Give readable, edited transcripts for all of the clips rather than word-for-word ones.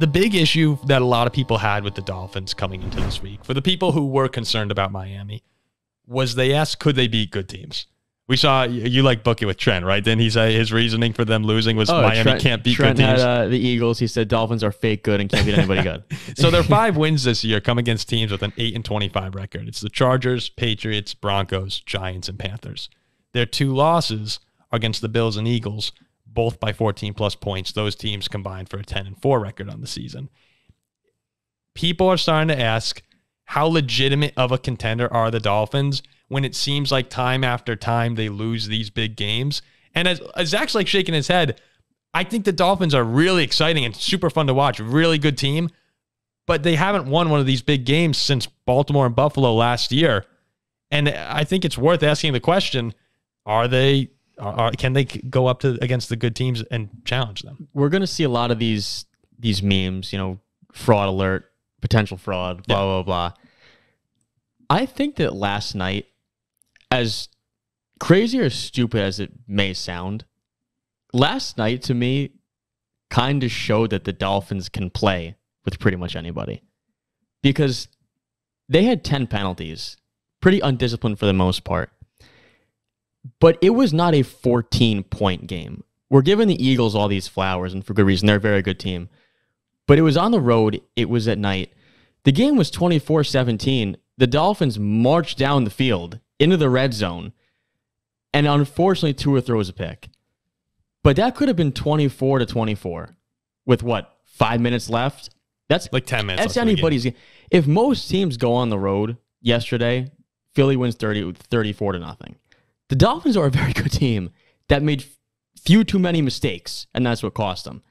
the big issue that a lot of people had with the Dolphins coming into this week, for the people who were concerned about Miami, was they asked, could they beat good teams? We saw, you like book it with Trent, right? Didn't he say his reasoning for them losing was Miami can't beat good teams? Had the Eagles. He said Dolphins are fake good and can't beat anybody good. So their 5 wins this year come against teams with an 8-25 record. It's the Chargers, Patriots, Broncos, Giants, and Panthers. Their 2 losses are against the Bills and Eagles, both by 14-plus points. Those teams combined for a 10-4 record on the season. People are starting to ask, how legitimate of a contender are the Dolphins when it seems like time after time they lose these big games? And as Zach's like shaking his head, I think the Dolphins are really exciting and super fun to watch. Really good team, but they haven't won one of these big games since Baltimore and Buffalo last year. And I think it's worth asking the question, can they go up against the good teams and challenge them? We're going to see a lot of these memes, fraud alert, potential fraud, blah, blah, blah. I think that last night, as crazy or stupid as it may sound, last night to me kind of showed that the Dolphins can play with pretty much anybody. Because they had 10 penalties, pretty undisciplined for the most part. But it was not a 14-point game. We're giving the Eagles all these flowers, and for good reason. They're a very good team. But it was on the road. It was at night. The game was 24-17. The Dolphins marched down the field into the red zone, and unfortunately, Tua throws a pick. But that could have been 24-24 with, 5 minutes left? That's like 10 minutes. That's anybody's game. If most teams go on the road yesterday, Philly wins 34-0. The Dolphins are a very good team that made few too many mistakes, and that's what cost them.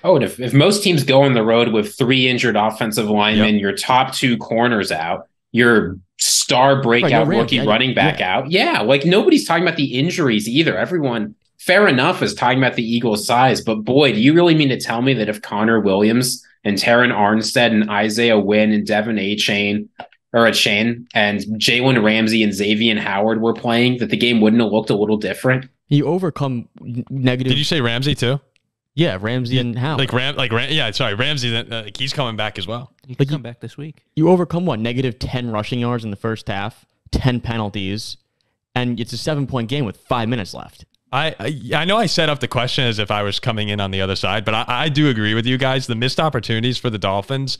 Oh, and if most teams go on the road with 3 injured offensive linemen, your top 2 corners out, your star breakout rookie running back out. Yeah, like nobody's talking about the injuries either. Everyone, fair enough, is talking about the Eagles' size. But boy, do you really mean to tell me that if Connor Williams and Taron Armstead and Isaiah Wynn and Devin Achane and Jalen Ramsey and Xavier Howard were playing, that the game wouldn't have looked a little different? You overcome negative. Did you say Ramsey too? Yeah, Ramsey and Howard. Ramsey. He's coming back as well. He could come back this week. You overcome negative 10 rushing yards in the first half, 10 penalties, and it's a 7-point game with 5 minutes left. I know I set up the question as if I was coming in on the other side, but I do agree with you guys. The missed opportunities for the Dolphins,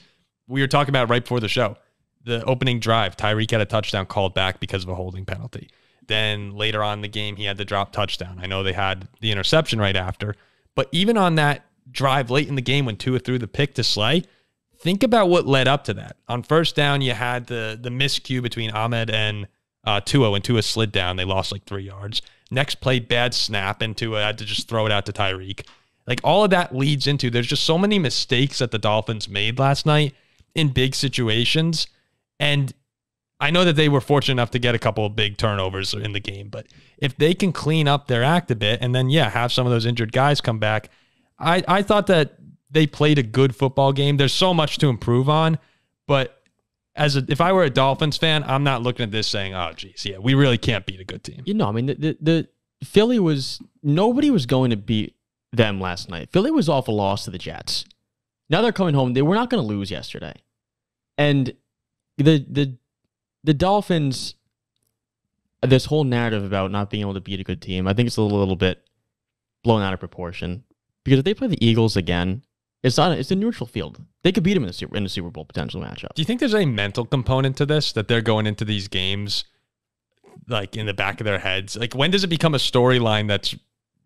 we were talking about right before the show. The opening drive, Tyreek had a touchdown called back because of a holding penalty. Then later on in the game, he had the drop touchdown. I know they had the interception right after. But even on that drive late in the game when Tua threw the pick to Slay, think about what led up to that. On first down, you had the miscue between Ahmed and Tua. When Tua slid down, they lost 3 yards. Next play, bad snap, and Tua had to just throw it out to Tyreek. All of that leads into, there's just so many mistakes that the Dolphins made last night in big situations. And I know that they were fortunate enough to get a couple of big turnovers in the game, but if they can clean up their act a bit and then, have some of those injured guys come back, I thought that they played a good football game. There's so much to improve on, but if I were a Dolphins fan, I'm not looking at this saying, oh, geez, we really can't beat a good team. The Philly nobody was going to beat them last night. Philly was off a loss to the Jets. Now they're coming home. They were not going to lose yesterday. And the Dolphins, this whole narrative about not being able to beat a good team, I think it's a little bit blown out of proportion. Because if they play the Eagles again, it's a neutral field. They could beat them in the Super Bowl potential matchup. Do you think there's a mental component to this, that they're going into these games in the back of their heads? When does it become a storyline that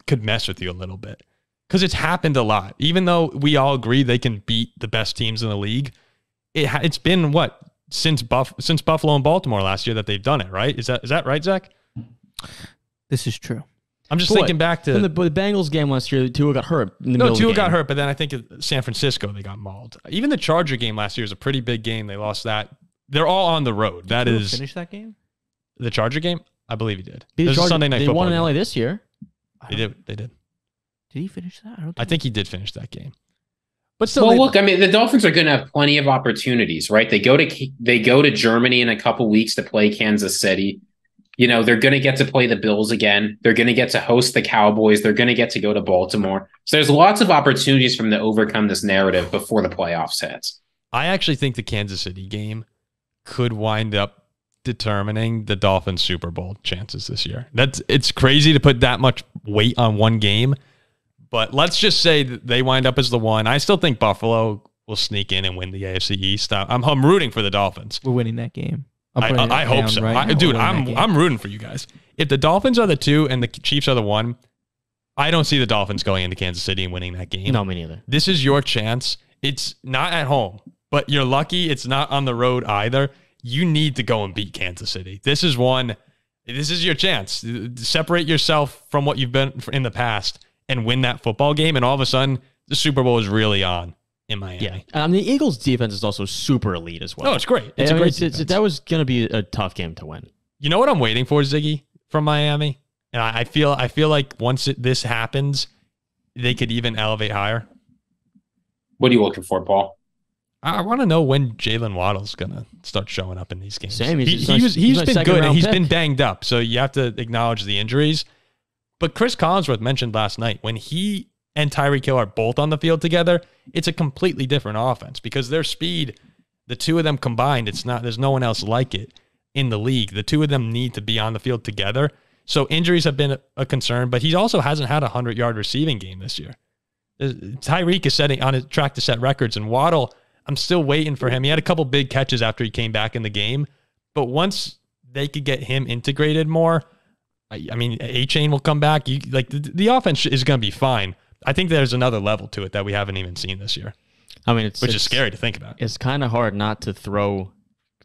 could mess with you a little bit? Because it's happened a lot. Even though we all agree they can beat the best teams in the league, it's been since Buffalo and Baltimore last year that they've done it, right? Is that right, Zach? This is true. I'm just thinking back to the Bengals game last year. Tua got hurt. Tua got hurt, but then I think at San Francisco they got mauled. Even the Charger game last year was a pretty big game. They lost that. They're all on the road. Did Tua finish that game? The Charger game? I believe he did. It was a Sunday night football. They won in game. LA this year. They did. Did he finish that? I think he did finish that game. But still, look, the Dolphins are going to have plenty of opportunities, right? They go to Germany in a couple weeks to play Kansas City. They're going to get to play the Bills again. They're going to get to host the Cowboys. They're going to get to go to Baltimore. So there's lots of opportunities for them to overcome this narrative before the playoffs hits. I actually think the Kansas City game could wind up determining the Dolphins Super Bowl chances this year. It's crazy to put that much weight on one game, but let's just say that they wind up as the one. I still think Buffalo will sneak in and win the AFC East. I'm rooting for the Dolphins. We're winning that game. I hope so. I'm rooting for you guys. If the Dolphins are the 2 and the Chiefs are the 1, I don't see the Dolphins going into Kansas City and winning that game. No, me neither. This is your chance. It's not at home, but you're lucky it's not on the road either. You need to go and beat Kansas City. This is your chance. Separate yourself from what you've been in the past and win that football game, and all of a sudden, the Super Bowl is really on in Miami. Yeah. The Eagles' defense is also super elite as well. Oh, it's great. It's a great defense. That was going to be a tough game to win. You know what I'm waiting for, Ziggy, from Miami? And I feel like once this happens, they could even elevate higher. What are you looking for, Paul? I want to know when Jalen Waddle's going to start showing up in these games. Same. He's been good, and he's been banged up, so you have to acknowledge the injuries. But Chris Collinsworth mentioned last night, when he and Tyreek Hill are both on the field together, it's a completely different offense because their speed, the two of them combined, there's no one else like it in the league. The two of them need to be on the field together. So injuries have been a concern, but he also hasn't had a 100-yard receiving game this year. Tyreek is on his track to set records, and Waddle, I'm still waiting for him. He had a couple big catches after he came back in the game, but once they could get him integrated more, I mean, A-Chain will come back. The offense is going to be fine. I think there's another level to it that we haven't even seen this year. I mean, which is scary to think about. It's kind of hard not to throw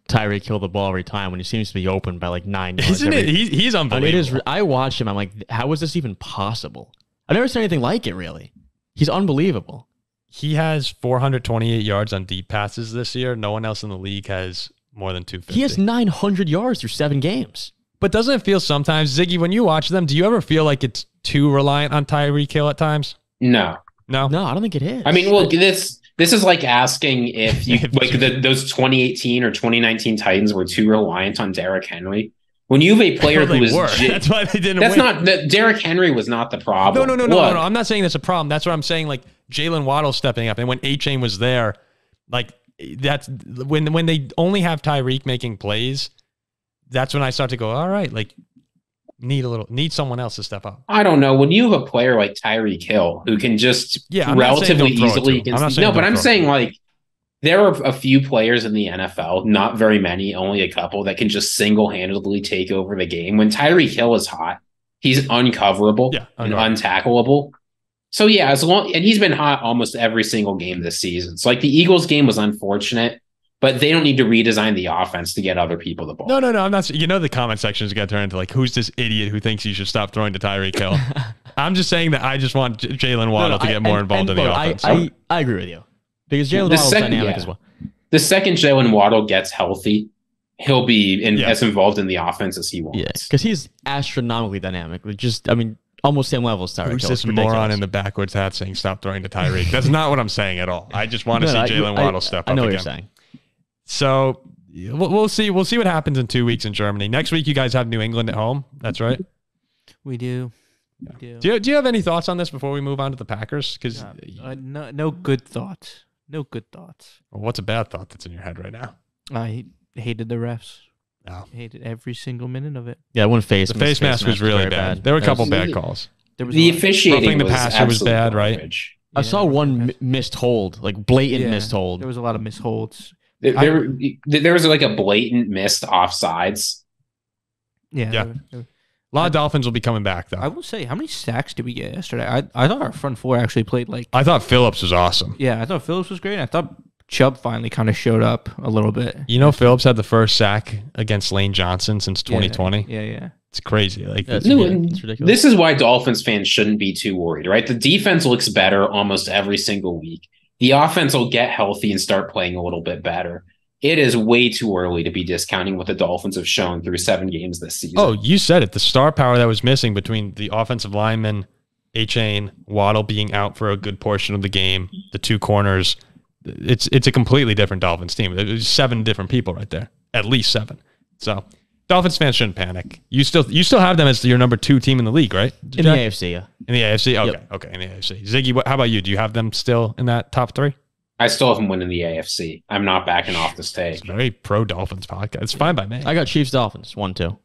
Tyreek Hill the ball every time when he seems to be open by like 9 yards. Isn't it? He's unbelievable. I watch him. I'm like, how is this even possible? I've never seen anything like it, really. He's unbelievable. He has 428 yards on deep passes this year. No one else in the league has more than 250. He has 900 yards through 7 games. But doesn't it feel sometimes, Ziggy, when you watch them, do you ever feel like it's too reliant on Tyreek Hill at times? No, I don't think it is. I mean, well, this is like asking if you those 2018 or 2019 Titans were too reliant on Derrick Henry. When you have a player who is that's why they didn't. Derrick Henry was not the problem. No. I'm not saying that's a problem. That's what I'm saying. Like Jalen Waddle stepping up, and when A-Chain was there, like that's when they only have Tyreek making plays. That's when I start to go, all right, like need someone else to step up. I don't know. When you have a player like Tyreek Hill who can just relatively easily, I'm saying like there are a few players in the NFL, not very many, only a couple that can just single-handedly take over the game. When Tyreek Hill is hot, he's uncoverable and untackleable. So yeah, and he's been hot almost every single game this season. So like the Eagles game was unfortunate. But they don't need to redesign the offense to get other people the ball. No. I'm not. The comment section is going to turn into like, who's this idiot who thinks you should stop throwing to Tyreek Hill? I'm just saying that I just want Jalen Waddle to get more involved in the offense. I agree with you because Jalen Waddle's dynamic as well. The second Jalen Waddle gets healthy, he'll be as involved in the offense as he wants. Yeah, because he's astronomically dynamic. Almost same level as Tyreek Hill. Who's this moron in the backwards hat saying stop throwing to Tyreek? That's not what I'm saying at all. I just want to see Jalen Waddle step up. I know what again. you're saying. So we'll see. We'll see what happens in 2 weeks in Germany. Next week, you guys have New England at home. That's right. We do. Yeah. Do you have any thoughts on this before we move on to the Packers? Because no good thoughts. No good thoughts. Well, what's a bad thought that's in your head right now? I hated the refs. No. I hated every single minute of it. Yeah, one face. The face mask was really bad. There were a couple bad calls. The officiating the passer was bad, right? I saw one missed hold, like blatant missed hold. There was a lot of missed holds. There was like a blatant missed offsides. Yeah. A lot of Dolphins will be coming back, though. I will say, how many sacks did we get yesterday? I thought our front four actually played like... I thought Phillips was awesome. Yeah, I thought Phillips was great. I thought Chubb finally kind of showed up a little bit. Phillips had the first sack against Lane Johnson since 2020. Yeah. It's crazy. It's ridiculous. This is why Dolphins fans shouldn't be too worried, right? The defense looks better almost every single week. The offense will get healthy and start playing a little bit better. It is way too early to be discounting what the Dolphins have shown through 7 games this season. Oh, you said it. The star power that was missing between the offensive lineman, A-Chain, Waddle being out for a good portion of the game, the 2 corners. It's a completely different Dolphins team. There's 7 different people right there. At least 7. So Dolphins fans shouldn't panic. You still have them as your number 2 team in the league, right? In the AFC, yeah. In the AFC? Okay. Yep. Okay, in the AFC. Ziggy, how about you? Do you have them still in that top 3? I still have them winning the AFC. I'm not backing off this take. It's a very pro Dolphins podcast. It's fine by me. I got Chiefs Dolphins 1-2.